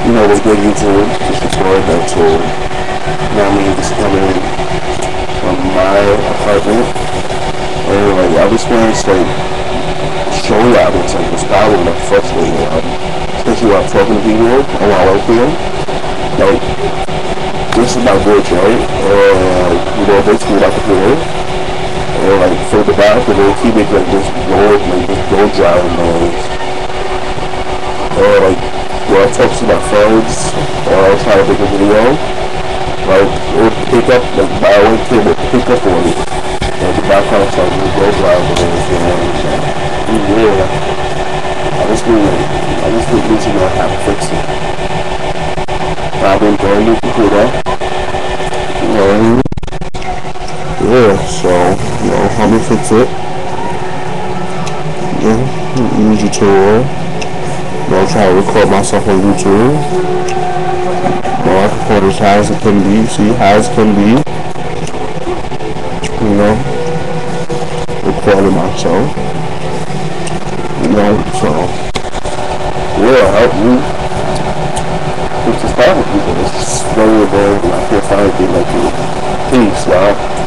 was good YouTube, just record that tool. I mean, just coming from my apartment, and like I was experienced like show albums, like it's probably like frustrating, especially when I'm talking to people on my work here. Like this is about good, right? Basically like a computer, or like for the back, and then keep it like this road driving noise, or like where I talk to my friends, or I was trying to make a video, like it would pick up, like my own kid would pick up on it, like the background sound would go driving noise, yeah. I just need to know how to fix it. I've been brand new computer, yeah, so, how to fix it. Use your tool. I'll try to record myself on YouTube. I record as high as it can be, see, high as it can be. Recording myself. So, yeah, help me fix this problem because it's very, very, I can't find anything like it. Peace, y'all.